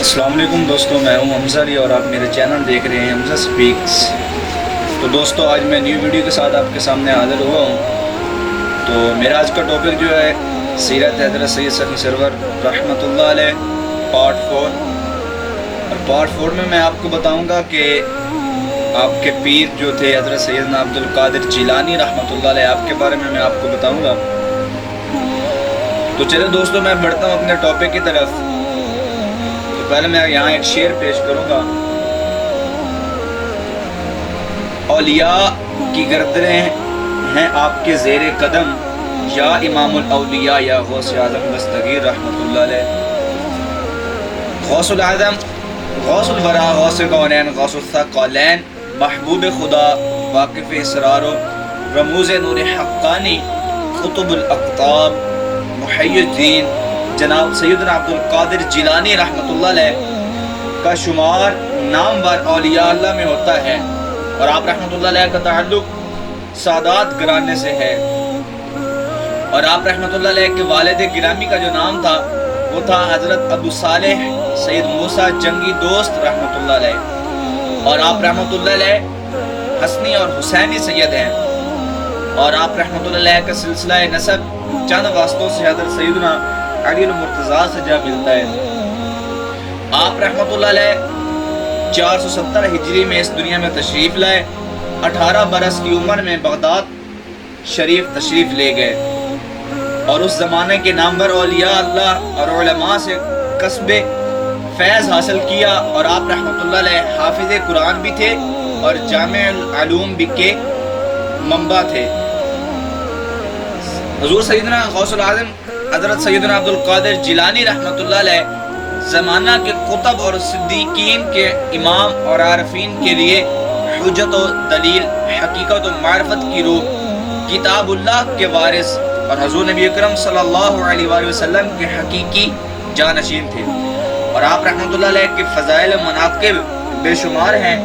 السلام علیکم دوستوں، میں ہوں حمزہ علی اور آپ میرے چینل دیکھ رہے ہیں حمزہ سپیکس۔ تو دوستوں، آج میں نیو ویڈیو کے ساتھ آپ کے سامنے حاضر ہوا ہوں۔ تو میرا آج کا ٹاپک جو ہے سیرت حضرت سید سخی سرور رحمۃ اللہ علیہ پارٹ 4۔ اور پارٹ 4 میں آپ کو بتاؤں گا کہ آپ کے پیر جو تھے حضرت سیدنا عبد القادر جیلانی رحمۃ اللہ علیہ، آپ کے بارے میں آپ کو بتاؤں گا۔ تو چلے دوستوں، میں بڑھتا ہوں اپنے ٹاپک کی طرف۔ پہلے میں یہاں ایک شعر پیش کروں گا۔ اولیاء کی گردنیں ہیں آپ کے زیر قدم، یا امام الاولیاء یا غوث اعظم دستگیر رحمۃ اللہ علیہ۔ غوث العظم، غوث الورا، غوث کونین، غوث الثقلین، محبوب خدا، واقف اسرار و رموز نور حقانی، قطب الاقطاب، محی الدین جناب سیدنا عبد القادر جیلانی رحمۃ اللہ علیہ کا شمار نامور اولیاء اللہ میں ہوتا ہے، اور آپ رحمۃ اللہ علیہ کا تعلق سادات گرانے سے ہے۔ اور آپ رحمۃ اللہ علیہ کے والد گرامی کا جو نام تھا وہ تھا حضرت ابو صالح سید موسیٰ جنگی دوست رحمۃ اللہ علیہ، اور آپ رحمۃ اللہ علیہ حسنی اور حسینی سید ہیں، اور آپ رحمۃ اللہ علیہ کا سلسلہ نسب چند واسطوں سے حضرت سیدنا علی المرتضیٰ سے جا ملتا ہے۔ آپ رحمۃ اللہ علیہ 470 ہجری میں اس دنیا میں تشریف لائے، 18 برس کی عمر میں بغداد شریف تشریف لے گئے، اور اس زمانے کے نامور اولیاء اللہ اور علماء سے کسب فیض حاصل کیا، اور آپ رحمۃ اللہ علیہ حافظ قرآن بھی تھے اور جامع العلوم بھی کے منبع تھے۔ حضور سیدنا غوث العظم حضرت سیدنا عبد القادر جیلانی رحمۃ اللہ علیہ زمانہ کے قطب اور صدیقین کے امام اور عارفین کے لیے حجت و دلیل، حقیقت و معرفت کی روح، کتاب اللہ کے وارث اور حضور نبی اکرم صلی اللہ علیہ وآلہ وسلم کے حقیقی جانشین تھے، اور آپ رحمۃ اللہ علیہ کے فضائل و مناقب بے شمار ہیں۔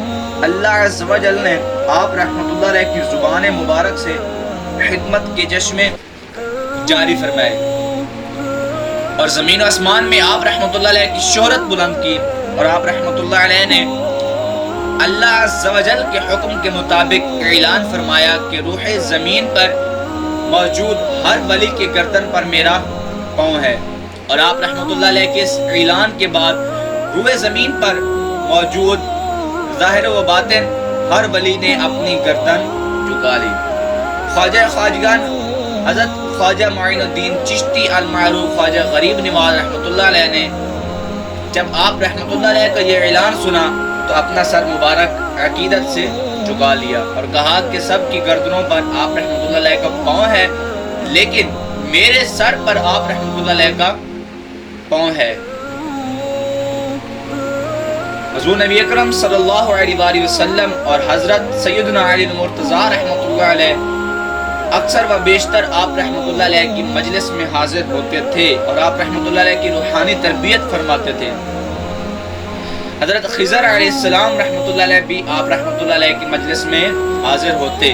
اللہ عز و جل نے آپ رحمۃ اللہ علیہ کی زبان مبارک سے حکمت کے چشمے جاری فرمائے، اور زمین و آسمان میں آپ رحمۃ اللہ علیہ کی شہرت بلند کی، اور آپ رحمۃ اللہ علیہ نے اللہ عز و جل کے حکم کے مطابق اعلان فرمایا کہ روح زمین پر موجود ہر ولی کے گردن پر میرا پاؤں ہے، اور آپ رحمۃ اللہ علیہ کے اس اعلان کے بعد روح زمین پر موجود ظاہر و باطن ہر ولی نے اپنی گردن جھکا لی۔ خواجہ خواجگان حضرت خواجہ معین الدین چشتی المعروف خواجہ غریب نواز رحمۃ اللہ علیہ نے جب آپ رحمۃ اللہ علیہ کا یہ اعلان سنا تو اپنا سر مبارک عقیدت سے جھکا لیا اور کہا کہ سب کی گردنوں پر آپ رحمۃ اللہ علیہ کا پاؤں ہے، لیکن میرے سر پر آپ رحمۃ اللہ علیہ کا پاؤں ہے۔ حضور نبی اکرم صلی اللہ علیہ وآلہ وسلم اور حضرت سیدنا علی المرتضیٰ رحمۃ اللہ علیہ اکثر و بیشتر آپ رحمۃ اللہ علیہ کی مجلس میں حاضر ہوتے تھے، اور آپ رحمۃ اللہ علیہ کی روحانی تربیت فرماتے تھے۔ حضرت خضر علیہ السلام رحمۃ اللہ علیہ بھی آپ رحمۃ اللہ علیہ کی مجلس میں حاضر ہوتے،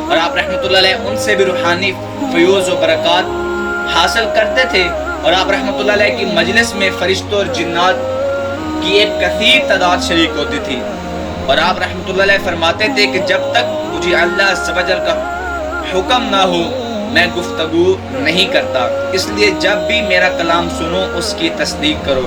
اور آپ رحمۃ اللہ علیہ ان سے بھی روحانی فیوز و برکات حاصل کرتے تھے، اور آپ رحمۃ اللہ علیہ کی مجلس میں فرشتوں اور جنات کی ایک کثیر تعداد شریک ہوتی تھی، اور آپ رحمۃ اللہ علیہ فرماتے تھے کہ جب تک مجھے اللہ عز و جل کا حکم نہ ہو میں گفتگو نہیں کرتا، اس لیے جب بھی میرا کلام سنو اس کی تصدیق کرو۔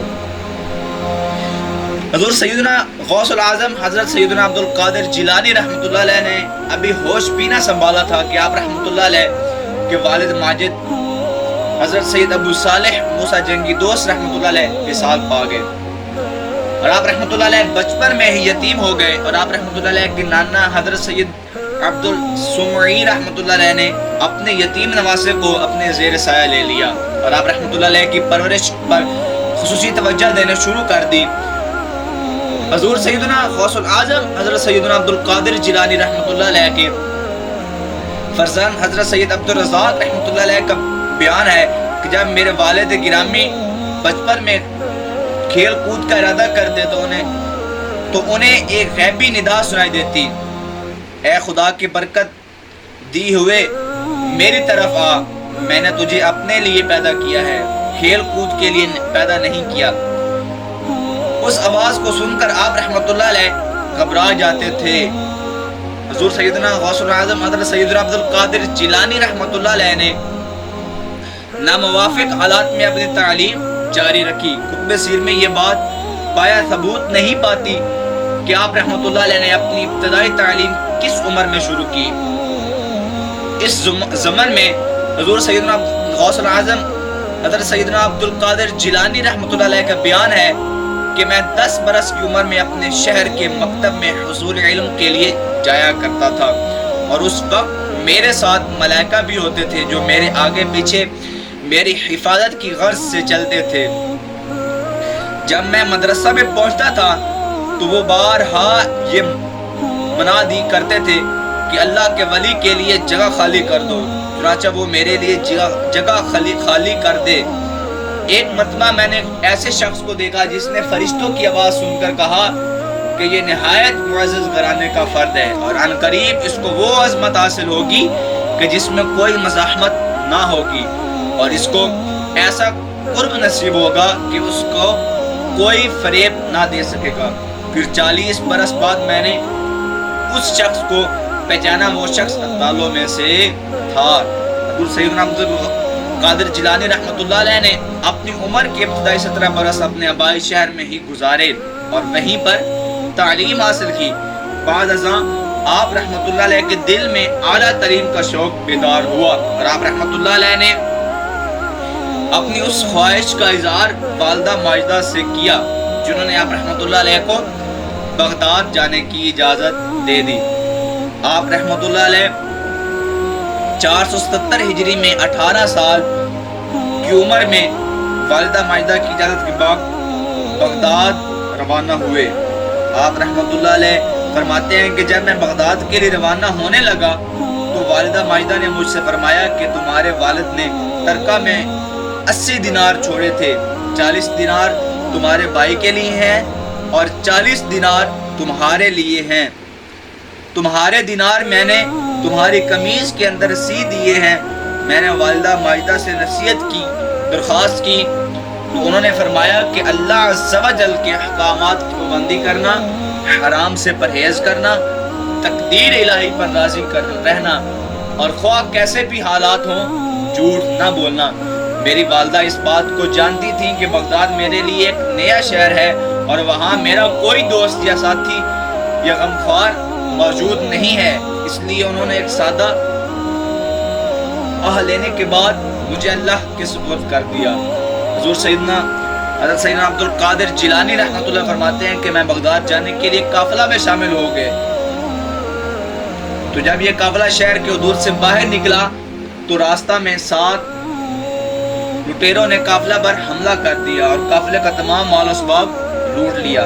حضور سیدنا غوث العظم حضرت سیدنا عبد القادر جیلانی رحمۃ اللہ علیہ نے ابھی ہوش بھی نہ سنبھالا تھا کہ آپ رحمۃ اللہ علیہ کے والد ماجد حضرت سید ابو صالح موسیٰ جنگی دوست رحمۃ اللہ علیہ وصال پا گئے، اور آپ رحمۃ اللہ علیہ بچپن میں ہی یتیم ہو گئے، اور آپ رحمۃ اللہ علیہ کے نانا حضرت سید عبد السمعی رحمۃ اللہ علیہ نے اپنے یتیم نواسے کو اپنے زیر سایہ لے لیا، اور آپ رحمۃ اللہ علیہ کی پرورش پر خصوصی توجہ دینا شروع کر دی۔ حضور سیدنا غوث العظم حضرت سیدنا عبد القادر جیلانی رحمۃ اللہ علیہ کے فرزند حضرت سید عبد الرزاق رحمۃ اللہ علیہ کا بیان ہے کہ جب میرے والد گرامی بچپن میں کھیل کود کا ارادہ کرتے تو انہیں ایک غیبی ندا سنائی دیتی، اے خدا کی برکت دی ہوئے میری طرف آ، میں نے تجھے اپنے لیے پیدا کیا ہے، کھیل کود کے لیے پیدا نہیں کیا۔ اس آواز کو سن کر آپ رحمۃ اللہ علیہ گھبرا جاتے تھے۔ حضور سیدنا غوث العظم حضرت سیدنا عبد القادر جیلانی رحمۃ اللہ علیہ نے ناموافق حالات میں اپنی تعلیم جاری رکھی۔ کتب سیر میں یہ بات پایا ثبوت نہیں پاتی کہ آپ رحمۃ اللہ علیہ نے اپنی ابتدائی تعلیم کس عمر میں شروع کی۔ اس زمن میں حضور سیدنا غوث العظم حضرت سیدنا عبد القادر جیلانی رحمۃ اللہ علیہ کا بیان ہے کہ میں 10 برس کی عمر میں اپنے شہر کے مکتب میں حصول علم کے لیے جایا کرتا تھا، اور اس وقت میرے ساتھ ملائکہ بھی ہوتے تھے جو میرے آگے پیچھے میری حفاظت کی غرض سے چلتے تھے۔ جب میں مدرسہ میں پہنچتا تھا تو وہ بارہا یہ منادی کرتے تھے کہ اللہ کے ولی کے لیے جگہ خالی کر دو، چنانچہ وہ میرے لیے جگہ خالی کر دے۔ ایک مرتبہ میں نے ایسے شخص کو دیکھا جس نے فرشتوں کی آواز سن کر کہا کہ یہ نہایت معزز گھرانے کا فرد ہے، اور عن قریب اس کو وہ عظمت حاصل ہوگی کہ جس میں کوئی مزاحمت نہ ہوگی، اور اس کو ایسا قرب نصیب ہوگا کہ اس کو کوئی فریب نہ دے سکے گا۔ پھر 40 برس بعد میں نے اس شخص کو پہچانا، وہ شخص ابدالوں میں سے تھا۔ حضور سیدنا عبد القادر جیلانی رحمۃ اللہ علیہ نے اپنی عمر کے ابتدائی 17 برس اپنے آبائی شہر میں ہی گزارے اور وہیں پر تعلیم حاصل کی۔ بعد ازاں آپ رحمۃ اللہ علیہ کے دل میں اعلیٰ ترین کا شوق بیدار ہوا، اور آپ رحمۃ اللہ علیہ نے اپنی اس خواہش کا اظہار والدہ ماجدہ سے کیا، جنہوں نے آپ رحمۃ اللہ علیہ کو بغداد جانے کی اجازت دے دی۔ آپ رحمۃ اللہ علیہ 477 ہجری میں 18 سال کی عمر میں والدہ ماجدہ کی اجازت کے بعد بغداد روانہ ہوئے۔ آپ رحمۃ اللہ علیہ فرماتے ہیں کہ جب میں بغداد کے لیے روانہ ہونے لگا تو والدہ ماجدہ نے مجھ سے فرمایا کہ تمہارے والد نے ترکہ میں 80 دینار چھوڑے تھے، 40 دینار تمہارے بھائی کے لیے ہیں اور 40 دینار تمہارے لیے ہیں۔ تمہارے دینار میں نے تمہاری قمیض کے اندر سی دیے ہیں۔ میں نے والدہ ماجدہ سے نصیحت کی، درخواست کی، تو انہوں نے فرمایا کہ اللہ عز و جل کے احکامات کی پابندی کرنا، حرام سے پرہیز کرنا، تقدیر الہی پر راضی رہنا، اور خواہ کیسے بھی حالات ہوں جھوٹ نہ بولنا۔ میری والدہ اس بات کو جانتی تھی کہ بغداد میرے لیے ایک نیا شہر ہے اور وہاں میرا کوئی دوست یا ساتھی یا غمخوار موجود نہیں ہے، اس لیے انہوں نے ایک سادہ لینے کے بعد مجھے اللہ کے سپرد کر دیا۔ حضور حضرت سیدنا عبد القادر جیلانی رحمۃ اللہ فرماتے ہیں کہ میں بغداد جانے کے لیے قافلہ میں شامل ہو گئے، تو جب یہ قافلہ شہر کے حدود سے باہر نکلا تو راستہ میں 7 لٹیروں نے قافلہ پر حملہ کر دیا اور قافلے کا تمام مال و اسباب لوٹ لیا۔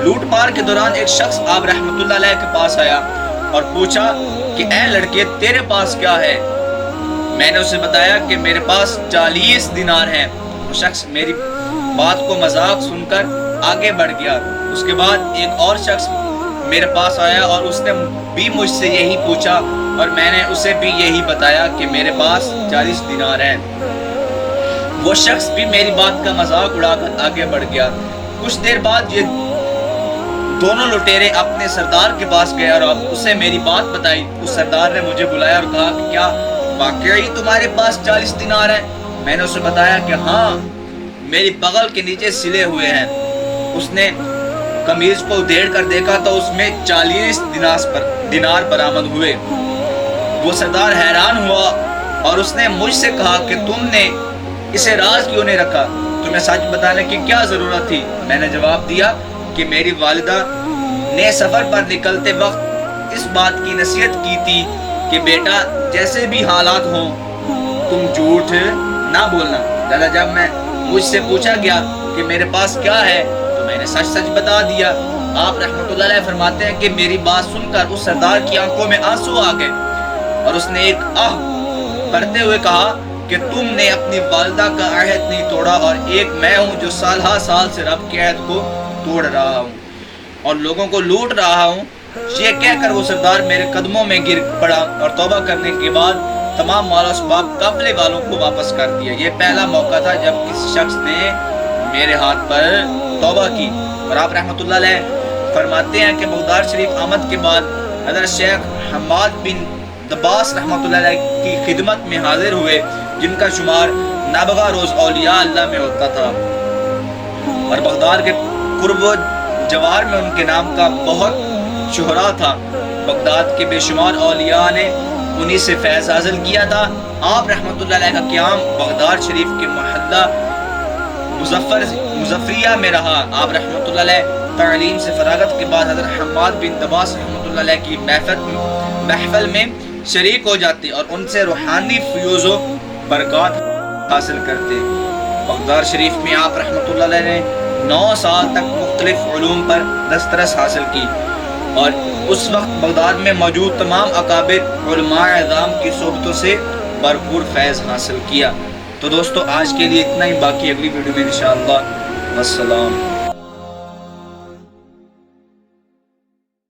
لوٹ مار کے دوران ایک شخص آپ رحمۃ اللہ علیہ کے پاس آیا اور پوچھا کہ اے لڑکے تیرے پاس کیا ہے؟ میں نے اسے بتایا کہ میرے پاس 40 دینار ہیں۔ وہ شخص میری بات کو مذاق سن کر آگے بڑھ گیا۔ اس کے بعد ایک اور شخص میرے پاس آیا اور اس نے بھی مجھ سے یہی پوچھا، اور میں نے اسے بھی یہی بتایا کہ میرے پاس 40 دینار ہیں۔ وہ شخص بھی میری بات کا مذاق اڑا کر آگے بڑھ گیا۔ کچھ دیر بعد یہ دونوں لٹیرے اپنے سردار کے پاس گئے اور اسے میری بات بتائی۔ اس سردار نے مجھے بلایا اور کہا کہ کیا واقعی تمہارے پاس 40 دینار ہیں؟ میں نے اسے بتایا کہ ہاں، میری بغل کے نیچے سلے ہوئے ہیں۔ اس نے قمیض کو ادھیڑ کر دیکھا تو اس میں 40 دینار برآمد ہوئے۔ وہ سردار حیران ہوا اور اس نے مجھ سے کہا کہ تم نے اسے راز کیوں نہیں رکھا؟ تمہیں سچ بتانے کی کیا ضرورت تھی؟ میں نے جواب دیا کہ میری والدہ نے سفر پر نکلتے وقت اس بات کی نصیحت کی تھی کہ بیٹا جیسے بھی حالات ہوں تم جھوٹ نہ بولنا۔ لہذا جب مجھ سے پوچھا گیا کہ میرے پاس کیا ہے تو میں نے سچ بتا دیا۔ آپ رحمۃ اللہ علیہ فرماتے ہیں کہ میری بات سن کر اس سردار کی آنکھوں میں آنسو آ گئے اور اس نے ایک آہ کرتے ہوئے کہا کہ تم نے اپنی والدہ کا عہد نہیں توڑا، اور ایک میں ہوں جو سالہ سال سے رب کے عہد کو توڑ رہا ہوں اور لوگوں کو لوٹ رہا ہوں۔ یہ کہہ کر وہ سردار میرے قدموں میں گر پڑا اور توبہ کرنے کے بعد تمام مال و اسباب قافلے والوں کو واپس کر دیا۔ یہ پہلا موقع تھا جب کسی شخص نے میرے ہاتھ پر توبہ کی۔ اور آپ رحمۃ اللہ علیہ فرماتے ہیں کہ بغداد شریف آمد کے بعد حضرت شیخ حماد بن دباس رحمۃ اللہ علیہ کی خدمت میں حاضر ہوئے، جن کا شمار نابغہ روز اولیاء اللہ میں ہوتا تھا، اور بغداد کے قرب و جوار میں ان کے نام کا بہت شہرا تھا۔ بغداد کے بے شمار اولیاء نے انہی سے فیض حاصل کیا تھا۔ آپ رحمۃ اللہ علیہ کا قیام بغداد شریف کے محلہ مظفریہ میں رہا۔ آپ رحمۃ اللہ علیہ تعلیم سے فراغت کے بعد حضرت حماد بن دباس رحمۃ اللہ علیہ کی محفل میں شریک ہو جاتے اور ان سے روحانی فیوز و برکات حاصل کرتے۔ بغداد شریف میں آپ رحمۃ اللہ علیہ نے 9 سال تک مختلف علوم پر دسترس حاصل کی، اور اس وقت بغداد میں موجود تمام اکابر علماء اعظام کی صحبتوں سے بھرپور فیض حاصل کیا۔ تو دوستو آج کے لیے اتنا ہی، باقی اگلی ویڈیو میں انشاءاللہ۔ والسلام۔